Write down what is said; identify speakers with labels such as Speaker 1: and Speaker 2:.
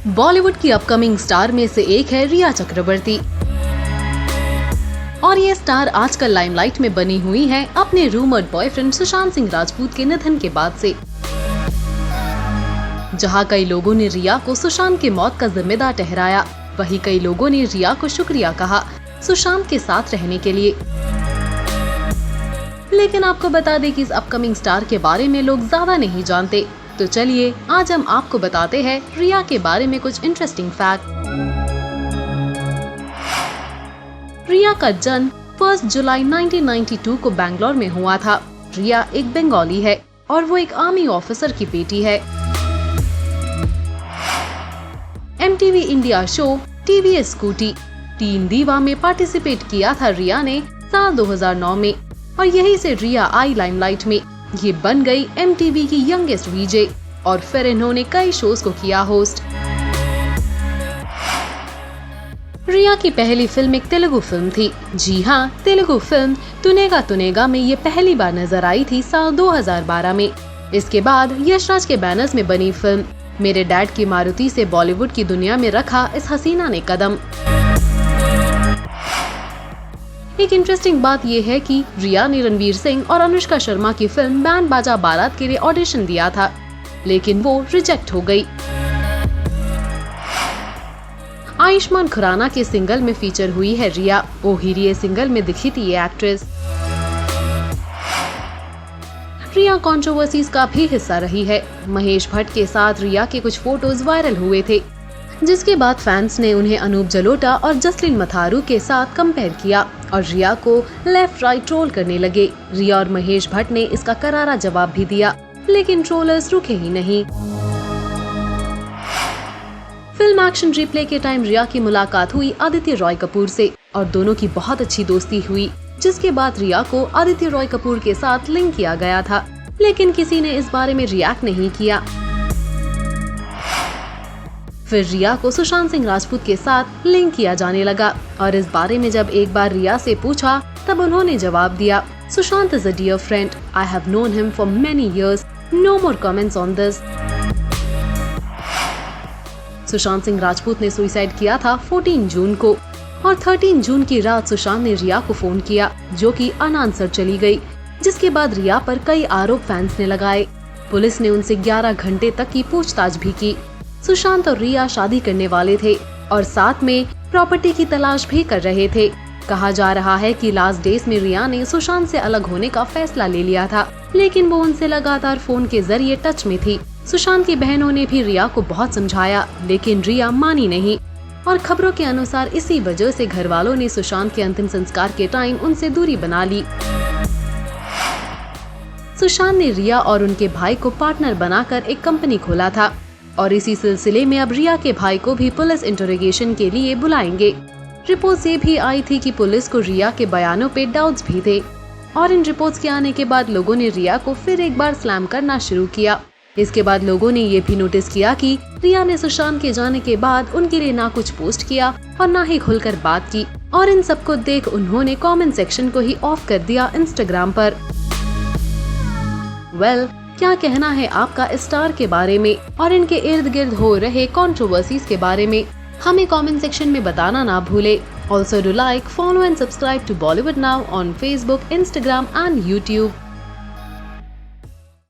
Speaker 1: बॉलीवुड की upcoming star में से एक है रिया चक्रवर्ती और ये स्टार आजकल लाइमलाइट में बनी हुई है अपने रूमर्ड बॉयफ्रेंड सुशांत सिंह राजपूत के निधन के बाद से। जहां कई लोगों ने रिया को सुशांत की मौत का जिम्मेदार ठहराया, वहीं कई लोगों ने रिया को शुक्रिया कहा सुशांत के साथ रहने के लिए। लेकिन आपको बता दें कि इस अपकमिंग स्टार के बारे में लोग ज्यादा नहीं जानते, तो चलिए आज हम आपको बताते हैं रिया के बारे में कुछ इंटरेस्टिंग फैक्ट। रिया का जन्म 1 जुलाई 1992 को बैंगलोर में हुआ था। रिया एक बंगाली है और वो एक आर्मी ऑफिसर की बेटी है। MTV India show TVS scooty tin दीवा में पार्टिसिपेट किया था रिया ने साल 2009 में, और यही से रिया आई लाइमलाइट में। ये बन गई MTV की यंगेस्ट VJ और फिर इन्होंने कई शोज को किया होस्ट। रिया की पहली फिल्म एक तेलुगु फिल्म थी। जी हाँ, तेलुगु फिल्म तुनेगा तुनेगा में ये पहली बार नजर आई थी साल 2012 में। इसके बाद यशराज के बैनर्स में बनी फिल्म मेरे डैड की मारुति से बॉलीवुड की दुनिया में रखा इस हसीना ने कदम। एक इंटरेस्टिंग बात यह है कि रिया ने रणवीर सिंह और अनुष्का शर्मा की फिल्म बैंड बाजा बारात के लिए ऑडिशन दिया था, लेकिन वो रिजेक्ट हो गई। आयुष्मान खुराना के सिंगल में फीचर हुई है रिया। ओ हीरिये सिंगल में दिखी थी ये एक्ट्रेस। रिया कंट्रोवर्सीज का भी हिस्सा रही है। महेश भट्ट के साथ रिया के कुछ फोटोज वायरल हुए थे, जिसके बाद फैंस ने उन्हें अनूप जलोटा और जसलीन मथारू के साथ कंपेयर किया और रिया को लेफ्ट राइट ट्रोल करने लगे। रिया और महेश भट्ट ने इसका करारा जवाब भी दिया, लेकिन ट्रोलर्स रुके ही नहीं। फिल्म एक्शन रिप्ले के टाइम रिया की मुलाकात हुई आदित्य रॉय कपूर से और दोनों की बहुत अच्छी दोस्ती हुई, जिसके बाद रिया को आदित्य रॉय कपूर के साथ लिंक किया गया था, लेकिन किसी ने इस बारे में रिएक्ट नहीं किया। फिर रिया को सुशांत सिंह राजपूत के साथ लिंक किया जाने लगा और इस बारे में जब एक बार रिया से पूछा तब उन्होंने जवाब दिया, Sushant is a dear friend, I have known him for many years, no more comments on this. Sushant Singh Rajput ने सुसाइड किया था 14 जून को और 13 जून की रात सुशांत ने रिया को फोन किया, जो कि अनआंसर चली गई, जिसके बाद रिया पर कई आरोप फैंस ने लगाए। पुलिस ने उनसे 11 घंटे तक की पूछताछ भी की। सुशांत और रिया शादी करने वाले थे और साथ में प्रॉपर्टी की तलाश भी कर रहे थे। कहा जा रहा है कि लास्ट डेज में रिया ने सुशांत से अलग होने का फैसला ले लिया था, लेकिन वो उनसे लगातार फोन के जरिए टच में थी। सुशांत की बहनों ने भी रिया को बहुत समझाया, लेकिन रिया मानी नहीं और खबरों के अनुसार इसी वजह से घर वालों ने सुशांत के अंतिम संस्कार के टाइम उनसे दूरी बना ली। सुशांत ने रिया और उनके भाई को पार्टनर बनाकर एक कंपनी खोला था और इसी सिलसिले में अब रिया के भाई को भी पुलिस इंटरोगेशन के लिए बुलाएंगे। रिपोर्ट्स ये भी आई थी कि पुलिस को रिया के बयानों पे डाउट्स भी थे और इन रिपोर्ट्स के आने के बाद लोगों ने रिया को फिर एक बार स्लैम करना शुरू किया। इसके बाद लोगों ने ये भी नोटिस किया कि रिया ने सुशांत के जाने के बाद उनके लिए ना कुछ पोस्ट किया और ना ही खुलकर बात की, और इन सबको देख उन्होंने कमेंट सेक्शन को ही ऑफ कर दिया इंस्टाग्राम पर। क्या कहना है आपका इस स्टार के बारे में और इनके इर्द गिर्द हो रहे कंट्रोवर्सीज के बारे में? हमें कमेंट सेक्शन में बताना ना भूले। Also do like, follow and subscribe to Bollywood Now on Facebook, Instagram and YouTube.